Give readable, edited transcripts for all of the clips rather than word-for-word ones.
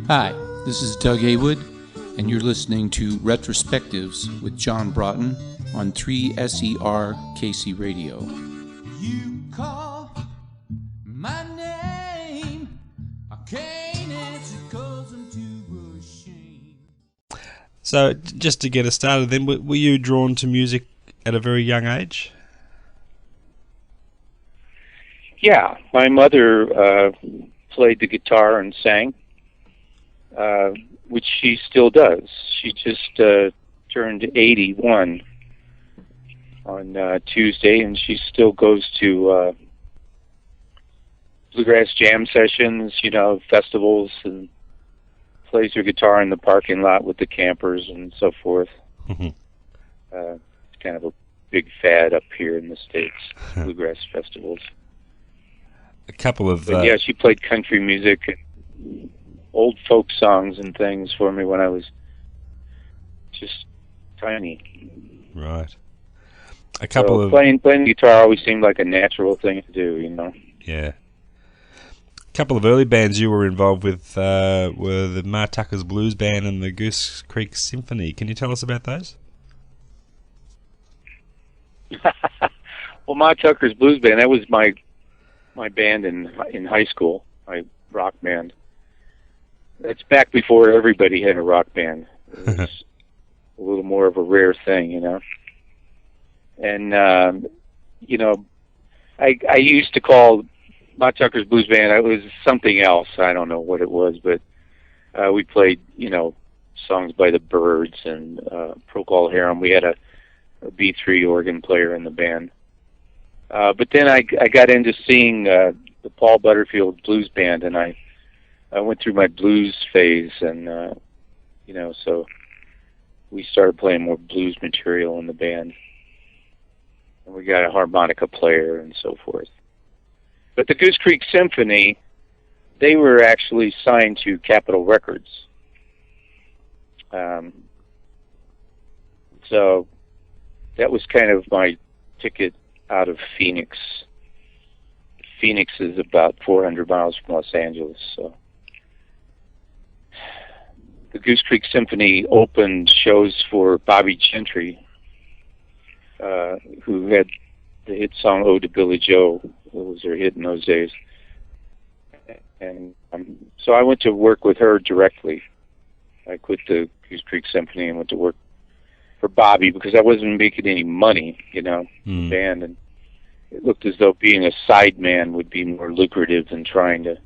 Hi, this is Doug Haywood, and you're listening to Retrospectives with John Broughton on 3SER KC Radio. You call my name, I can't answer 'cause I'm too ashamed. So, just to get us started then, were you drawn to music at a very young age? Yeah, my mother played the guitar and sang, which she still does. She just turned 81 on Tuesday, and she still goes to bluegrass jam sessions, festivals, and plays her guitar in the parking lot with the campers and so forth. Mm-hmm. It's kind of a big fad up here in the States, bluegrass festivals. A couple of... But yeah, she played country music and old folk songs and things for me when I was just tiny. Right. A couple of... Playing guitar always seemed like a natural thing to do, Yeah. A couple of early bands you were involved with were the Ma Tucker's Blues Band and the Goose Creek Symphony. Can you tell us about those? Well, Ma Tucker's Blues Band, that was my band in high school, my rock band. That's back before everybody had a rock band. It was a little more of a rare thing, And, I used to call Ma Tucker's Blues Band, it was something else. I don't know what it was, but we played, songs by the Byrds and Procol Harum. We had a B3 organ player in the band. But then I got into seeing the Paul Butterfield Blues Band, and I went through my blues phase, and so we started playing more blues material in the band, and we got a harmonica player and so forth. But the Goose Creek Symphony, they were actually signed to Capitol Records, so that was kind of my ticket out of Phoenix. Phoenix is about 400 miles from Los Angeles, so the Goose Creek Symphony opened shows for Bobby Gentry, who had the hit song "Ode to Billy Joe." It was her hit in those days, and so I went to work with her directly. I quit the Goose Creek Symphony and went to work for Bobbie because I wasn't making any money, band, and it looked as though being a sideman would be more lucrative than trying to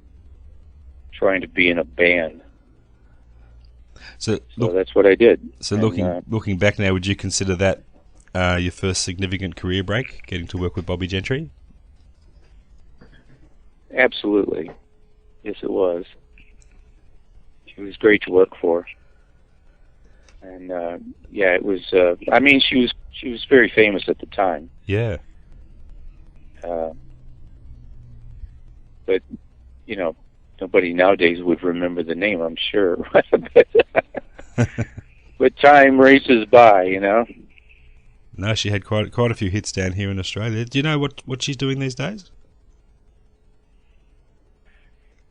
be in a band. So that's what I did. So looking back now, would you consider that your first significant career break, getting to work with Bobby Gentry? Absolutely, yes, it was. She was great to work for. And it was. She was very famous at the time. Yeah. But nobody nowadays would remember the name, I'm sure. But time races by, No, she had quite a few hits down here in Australia. Do you know what she's doing these days?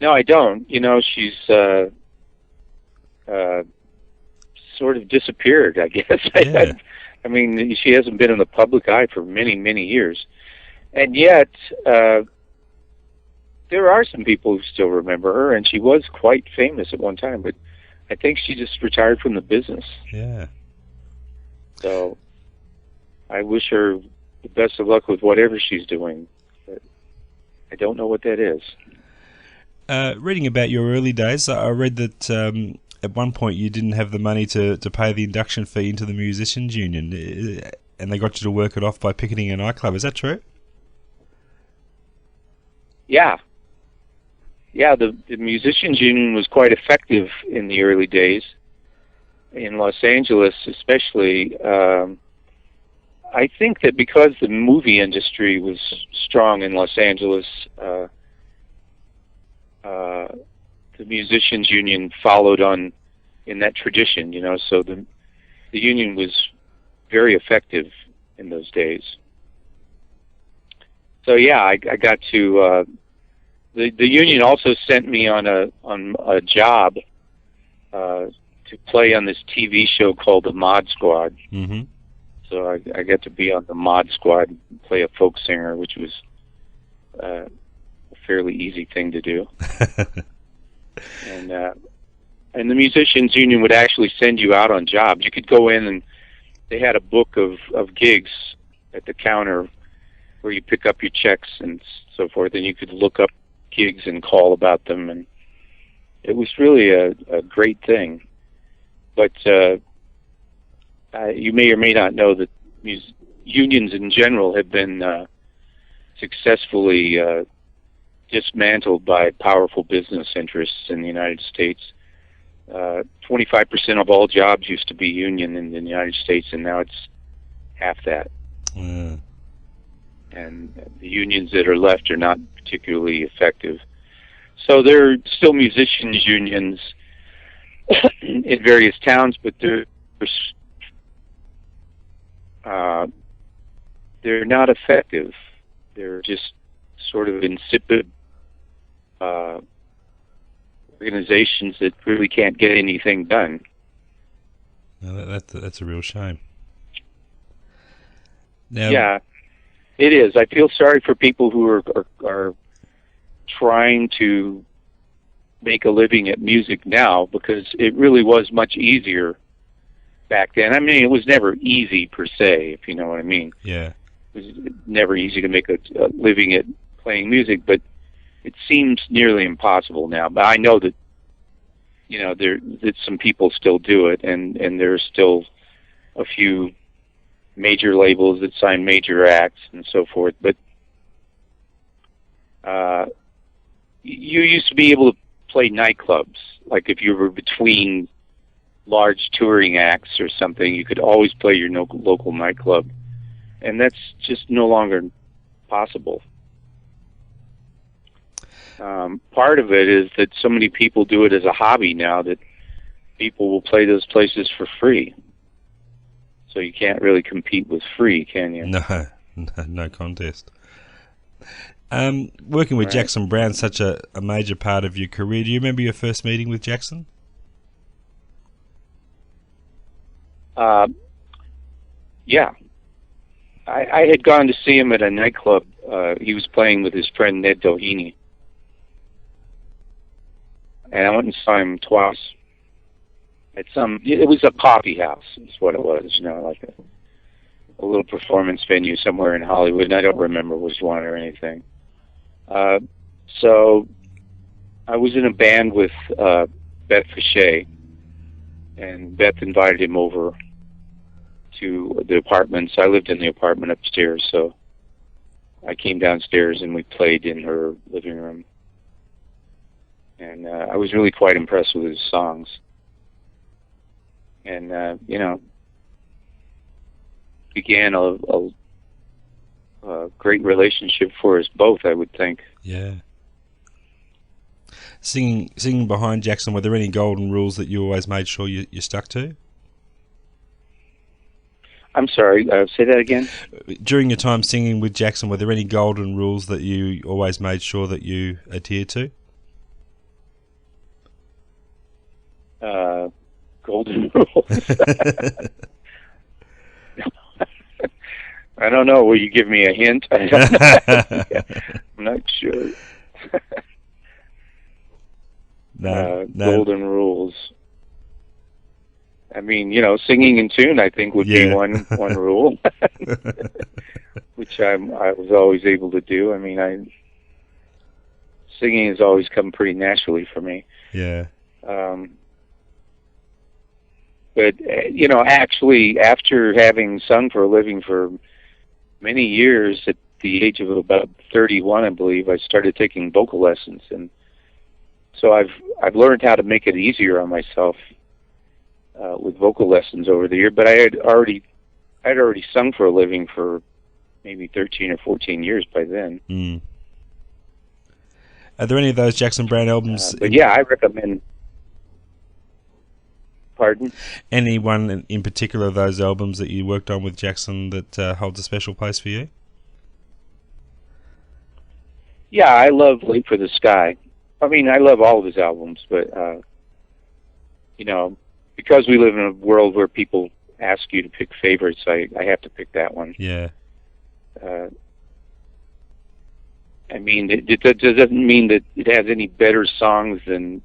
No, I don't. She's sort of disappeared, I guess. Yeah. She hasn't been in the public eye for many, many years. And yet, there are some people who still remember her, and she was quite famous at one time, but I think she just retired from the business. Yeah. So, I wish her the best of luck with whatever she's doing, but I don't know what that is. Reading about your early days, I read that at one point you didn't have the money to pay the induction fee into the Musicians Union, and they got you to work it off by picketing a nightclub. Is that true? Yeah. Yeah, the Musicians Union was quite effective in the early days. In Los Angeles, especially, I think that because the movie industry was strong in Los Angeles, the Musicians Union followed on in that tradition, so the union was very effective in those days. So yeah, I got to the union also sent me on a job to play on this TV show called the Mod Squad. Mm-hmm. So I got to be on the Mod Squad and play a folk singer, which was a fairly easy thing to do. And the Musicians Union would actually send you out on jobs. You could go in and they had a book of gigs at the counter where you pick up your checks and so forth, and you could look up gigs and call about them, and it was really a great thing. But you may or may not know that unions in general have been successfully dismantled by powerful business interests in the United States. 25% of all jobs used to be union in the United States, and now it's half that. Mm. And the unions that are left are not particularly effective. So there are still musicians' unions in various towns, but they're not effective. They're just sort of insipid organizations that really can't get anything done. No, that's a real shame. Now, yeah, it is. I feel sorry for people who are trying to make a living at music now, because it really was much easier back then. I mean, it was never easy per se, if you know what I mean. Yeah. It was never easy to make a living at playing music, but it seems nearly impossible now. But I know that, you know, that some people still do it, and there's still a few major labels that sign major acts and so forth. But you used to be able to play nightclubs. Like if you were between large touring acts or something, you could always play your local nightclub. And that's just no longer possible. Part of it is that so many people do it as a hobby now that people will play those places for free. So you can't really compete with free, can you? No contest. Working with Jackson Browne, such a major part of your career, do you remember your first meeting with Jackson? Yeah. I had gone to see him at a nightclub. He was playing with his friend Ned Doheny. And I went and saw him twice at it was a coffee house, is what it was, you know, like a little performance venue somewhere in Hollywood, and I don't remember which one or anything. So I was in a band with Beth Fichet, and Beth invited him over to the apartment. So I lived in the apartment upstairs, so I came downstairs and we played in her living room. And I was really quite impressed with his songs. And, you know, began a great relationship for us both, I would think. Yeah. Singing behind Jackson, were there any golden rules that you always made sure you stuck to? I'm sorry, say that again? During your time singing with Jackson, were there any golden rules that you always made sure that you adhered to? Golden rules. I don't know. Will you give me a hint? I'm not sure. Golden rules. I mean, you know, singing in tune, I think, would be one rule, which I was always able to do. I mean, singing has always come pretty naturally for me. Yeah. But, you know, actually, after having sung for a living for many years, at the age of about 31, I believe, I started taking vocal lessons. And so I've learned how to make it easier on myself with vocal lessons over the year. But I'd already sung for a living for maybe 13 or 14 years by then. Mm. Are there any of those Jackson Browne albums? But yeah, I recommend... Pardon? Anyone in particular of those albums that you worked on with Jackson that holds a special place for you? Yeah, I love Wait for the Sky. I mean, I love all of his albums, but you know, because we live in a world where people ask you to pick favorites, I have to pick that one. Yeah. I mean, it doesn't mean that it has any better songs than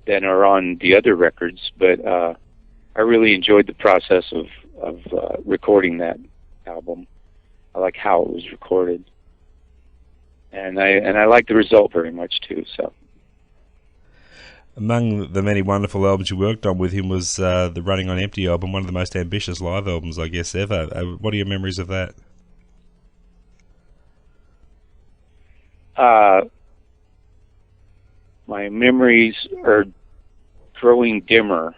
are on the other records, but I really enjoyed the process of recording that album. I like how it was recorded, and I like the result very much too. So, among the many wonderful albums you worked on with him was the Running on Empty album, one of the most ambitious live albums, I guess, ever. What are your memories of that? My memories are growing dimmer.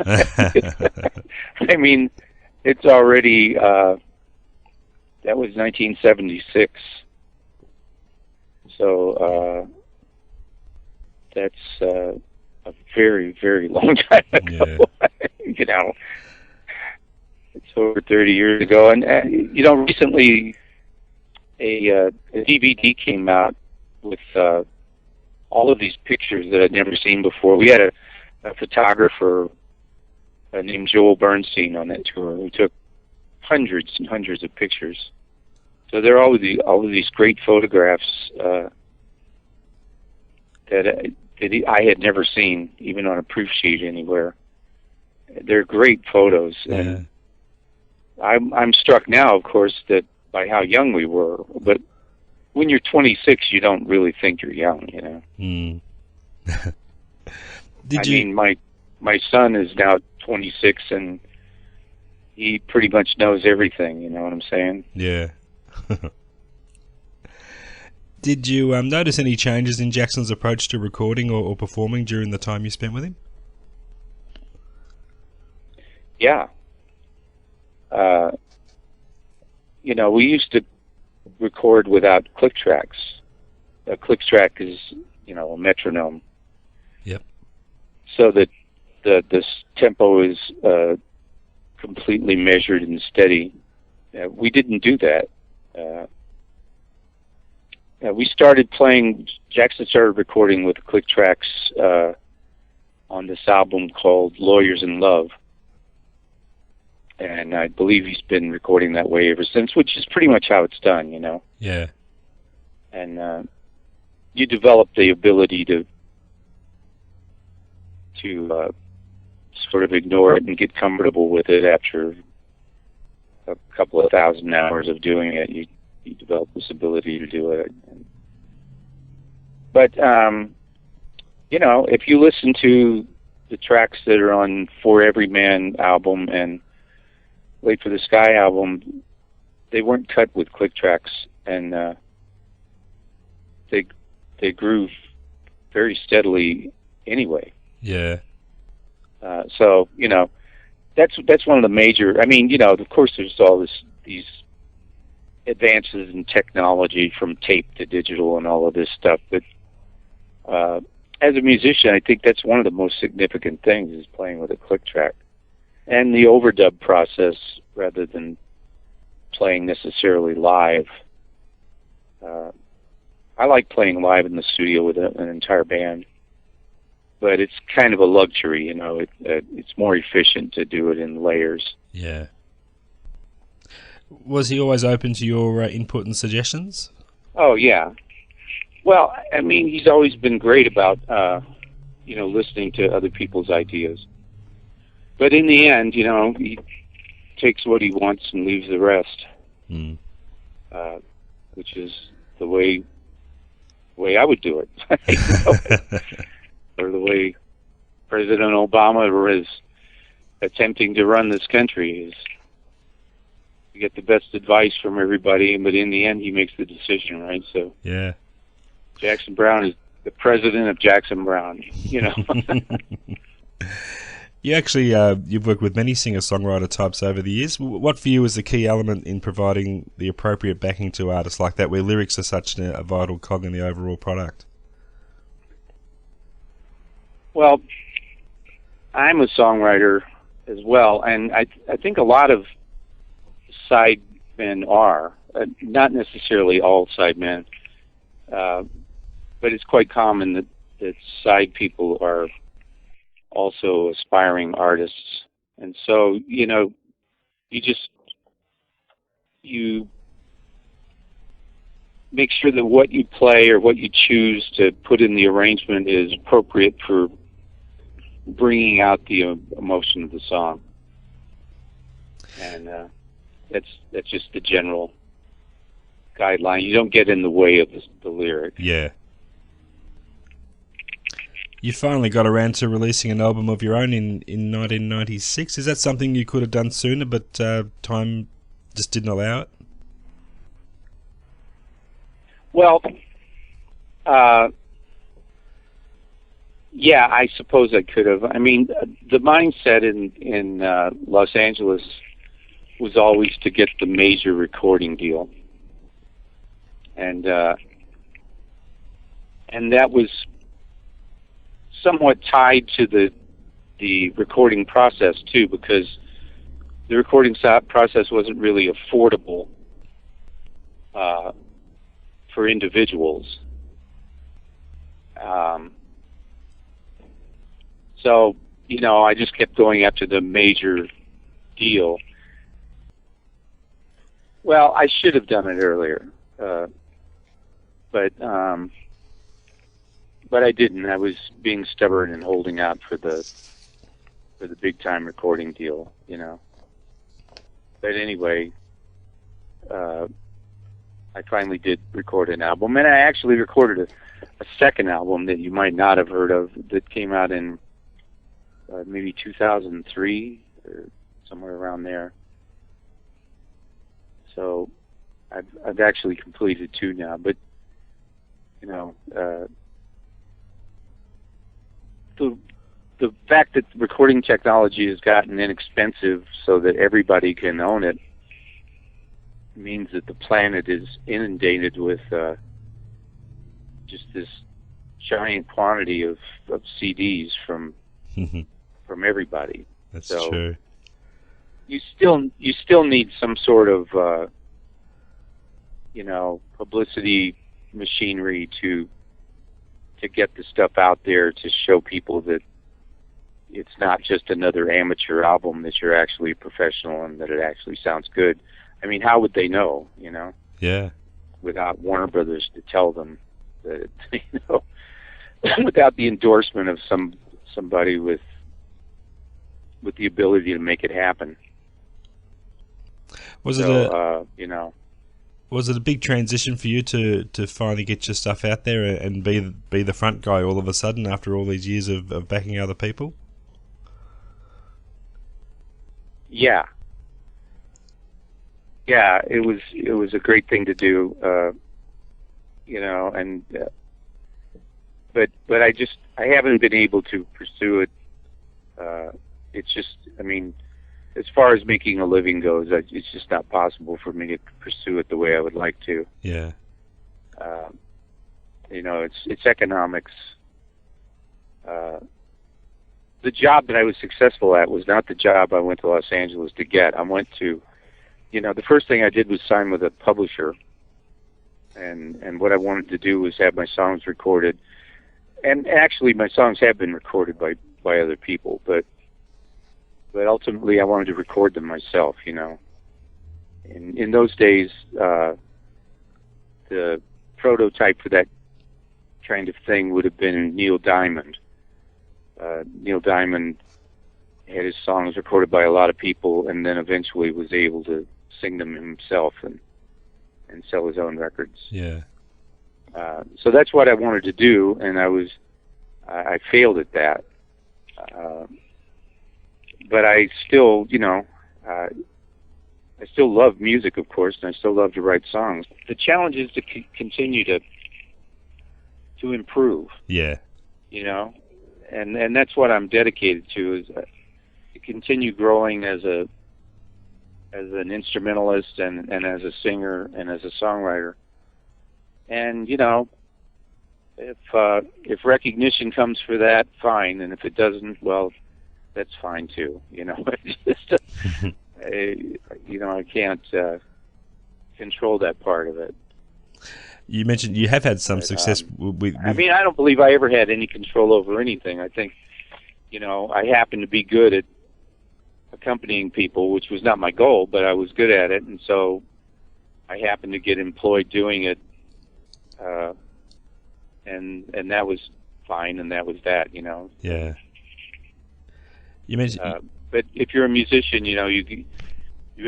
I mean, it's already, that was 1976. So, that's a very, very long time ago. Yeah. You know, it's over 30 years ago. And you know, recently a DVD came out with all of these pictures that I'd never seen before. We had a photographer named Joel Bernstein on that tour who took hundreds and hundreds of pictures. So there are all of these great photographs that I had never seen, even on a proof sheet anywhere. They're great photos, and I'm struck now, of course, that by how young we were. But when you're 26, you don't really think you're young, you know. Mm. I mean, my son is now 26, and he pretty much knows everything. You know what I'm saying? Yeah. Did you notice any changes in Jackson's approach to recording or performing during the time you spent with him? Yeah. You know, we used to record without click tracks. A click track is, you know, a metronome. Yep. So that the tempo is completely measured and steady. We didn't do that. Jackson started recording with click tracks on this album called Lawyers in Love. And I believe he's been recording that way ever since, which is pretty much how it's done, you know. Yeah. And you develop the ability to sort of ignore it and get comfortable with it after a couple of thousand hours of doing it. You develop this ability to do it. But you know, if you listen to the tracks that are on For Every Man album and Wait for the Sky album, they weren't cut with click tracks, and they grew very steadily anyway. Yeah. So, you know, that's one of the major. I mean, you know, of course, there's all these advances in technology from tape to digital and all of this stuff. But as a musician, I think that's one of the most significant things is playing with a click track and the overdub process rather than playing necessarily live. I like playing live in the studio with an entire band, but it's kind of a luxury, you know. It's more efficient to do it in layers. Yeah. Was he always open to your input and suggestions? Oh, yeah. Well, I mean, he's always been great about, you know, listening to other people's ideas. But in the end, you know, he takes what he wants and leaves the rest, which is the way I would do it. Or the way President Obama is attempting to run this country, is you get the best advice from everybody, but in the end he makes the decision, right? So yeah, Jackson Browne is the president of Jackson Browne, you know. You actually, you've worked with many singer-songwriter types over the years. What for you is the key element in providing the appropriate backing to artists like that, where lyrics are such a vital cog in the overall product? Well, I'm a songwriter as well, and I think a lot of sidemen are, not necessarily all sidemen, but it's quite common that side people are also aspiring artists. And so, you know, you make sure that what you play or what you choose to put in the arrangement is appropriate for bringing out the emotion of the song. And that's just the general guideline. You don't get in the way of the lyric. Yeah. You finally got around to releasing an album of your own in 1996. Is that something you could have done sooner, but time just didn't allow it? Well, yeah, I suppose I could have. I mean, the mindset in Los Angeles was always to get the major recording deal, and that was somewhat tied to the recording process too, because the recording process wasn't really affordable for individuals. So, you know, I just kept going after the major deal. Well, I should have done it earlier, but I didn't. I was being stubborn and holding out for the big time recording deal, you know. But anyway, I finally did record an album, and I actually recorded a second album that you might not have heard of that came out in maybe 2003 or somewhere around there. So I've actually completed two now, but you know, the fact that recording technology has gotten inexpensive so that everybody can own it means that the planet is inundated with just this giant quantity of CDs from everybody. That's so true. You still need some sort of you know, publicity machinery to get the stuff out there to show people that it's not just another amateur album, that you're actually a professional and that it actually sounds good. I mean, how would they know, you know? Yeah. Without Warner Brothers to tell them that, you know, without the endorsement of somebody with the ability to make it happen. Was you know, was it a big transition for you to finally get your stuff out there and be the front guy all of a sudden after all these years of backing other people? Yeah. Yeah, it was a great thing to do, you know, and but I haven't been able to pursue it. It's just, I mean, as far as making a living goes, it's just not possible for me to pursue it the way I would like to. Yeah. You know, it's economics. The job that I was successful at was not the job I went to Los Angeles to get. I went to, you know, the first thing I did was sign with a publisher, and what I wanted to do was have my songs recorded. And actually, my songs have been recorded by other people, but ultimately I wanted to record them myself, you know. In those days, the prototype for that kind of thing would have been Neil Diamond. Neil Diamond had his songs recorded by a lot of people, and then eventually was able to sing them himself and sell his own records. Yeah. So that's what I wanted to do, and I failed at that. But I still, you know, I still love music, of course, and I still love to write songs. The challenge is to continue to improve. Yeah. You know, and that's what I'm dedicated to, is to continue growing as an instrumentalist and as a singer and as a songwriter. And you know, if recognition comes for that, fine, and if it doesn't, well, that's fine too. You know, it's just, you know, I can't control that part of it. You mentioned you have had some success with. I mean, I don't believe I ever had any control over anything. I think I happened to be good at accompanying people, which was not my goal, but I was good at it, and so I happened to get employed doing it, and that was fine, and that was that, Yeah. You mentioned... but if you're a musician, you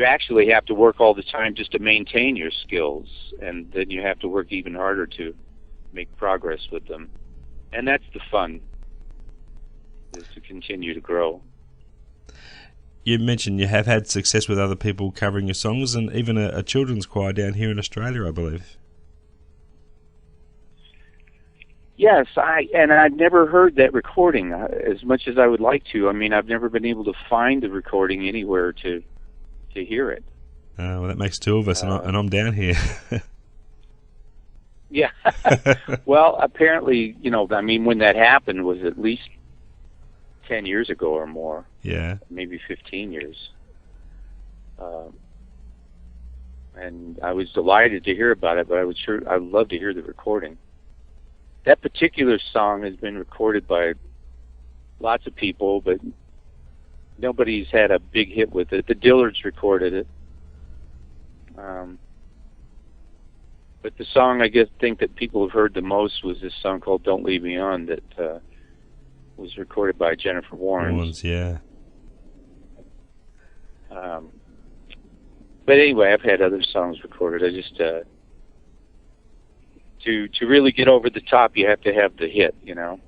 actually have to work all the time just to maintain your skills, and then you have to work even harder to make progress with them. And that's the fun, is to continue to grow. You mentioned you have had success with other people covering your songs, and even a children's choir down here in Australia, I believe. Yes, I've never heard that recording as much as I would like to. I mean, I've never been able to find the recording anywhere to hear it. Well, that makes two of us, and I'm down here. Yeah. Well, apparently, when that happened was at least 10 years ago or more. Yeah. Maybe 15 years. And I was delighted to hear about it, but I'd love to hear the recording. That particular song has been recorded by lots of people, but nobody's had a big hit with it. The Dillards recorded it. But the song I think that people have heard the most was this song called Don't Leave Me On that was recorded by Jennifer Warren. Yeah. But anyway, I've had other songs recorded. I just to really get over the top, you have to have the hit,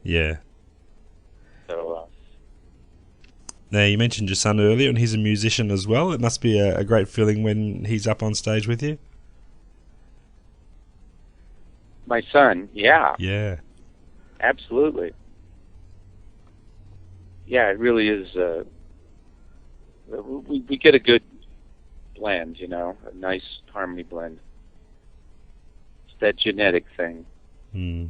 Yeah. So. Now, you mentioned your son earlier, and he's a musician as well. It must be a great feeling when he's up on stage with you. My son, yeah. Yeah. Absolutely. Yeah, it really is. We get a good blend, a nice harmony blend. It's that genetic thing. Hmm.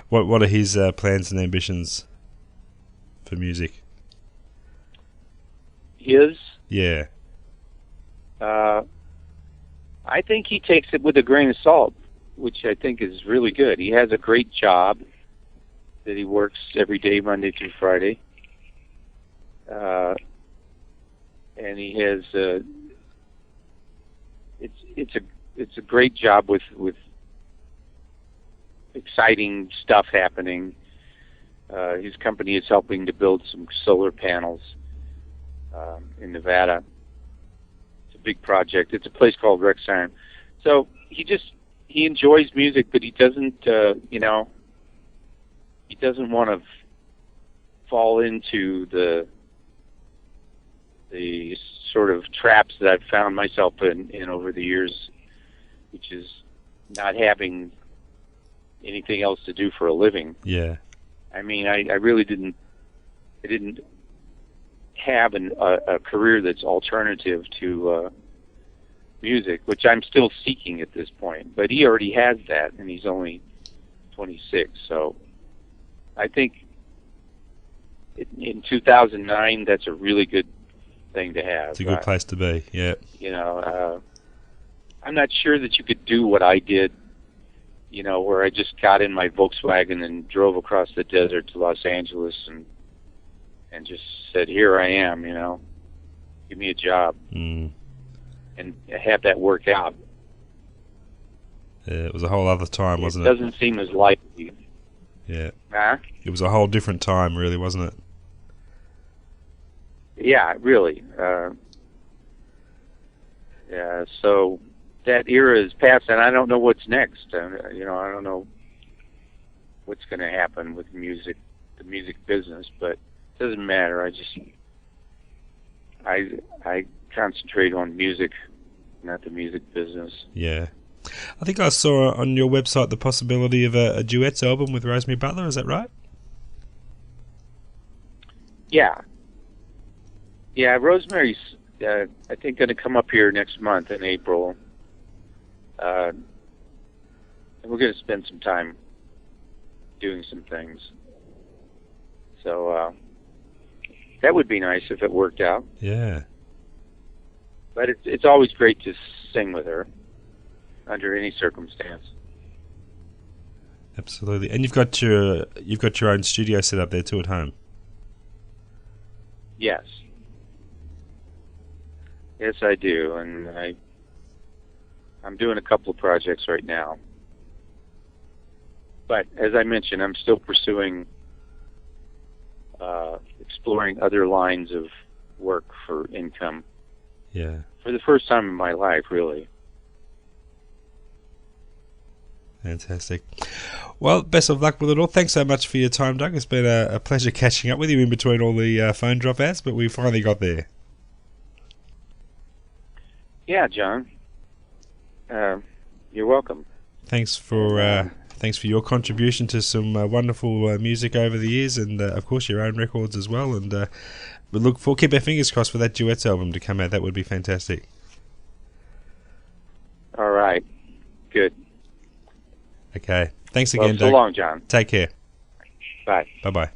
What are his plans and ambitions for music? His? Yeah. I think he takes it with a grain of salt, which I think is really good. He has a great job that he works every day, Monday through Friday. And he has it's a great job with exciting stuff happening. His company is helping to build some solar panels in Nevada. It's a big project. It's a place called Rexarm. So he enjoys music, but he doesn't he doesn't want to fall into the sort of traps that I've found myself in over the years, which is not having anything else to do for a living. Yeah. I mean, I really didn't have a career that's alternative to music, which I'm still seeking at this point. But he already has that, and he's only 26. So I think in 2009, that's a really good thing to have. It's a good place to be, yeah. I'm not sure that you could do what I did, where I just got in my Volkswagen and drove across the desert to Los Angeles and just said, here I am, give me a job. Mm. And have that work out. Yeah, it was a whole other time, wasn't it? It doesn't seem as likely. Yeah. Huh? It was a whole different time, really, wasn't it? Yeah, really. Yeah, so that era is past, and I don't know what's next. I don't know what's going to happen with music, the music business, but it doesn't matter. I concentrate on music, not the music business. Yeah. I think I saw on your website the possibility of a duets album with Rosemary Butler, is that right? Yeah. Yeah, Rosemary's, I think, going to come up here next month in April. And we're going to spend some time doing some things. So that would be nice if it worked out. Yeah. But it's always great to sing with her under any circumstance. Absolutely. And you've got your own studio set up there too at home. Yes. Yes, I do, and I'm doing a couple of projects right now. But as I mentioned, I'm still pursuing, exploring other lines of work for income. Yeah. For the first time in my life, really. Fantastic. Well, best of luck with it all. Thanks so much for your time, Doug. It's been a pleasure catching up with you in between all the phone dropouts, but we finally got there. Yeah, John. You're welcome. Thanks for your contribution to some wonderful music over the years, and of course your own records as well. And we keep our fingers crossed for that duets album to come out. That would be fantastic. All right. Good. Okay. Thanks again, So Doug. long, John. Take care. Bye. Bye-bye.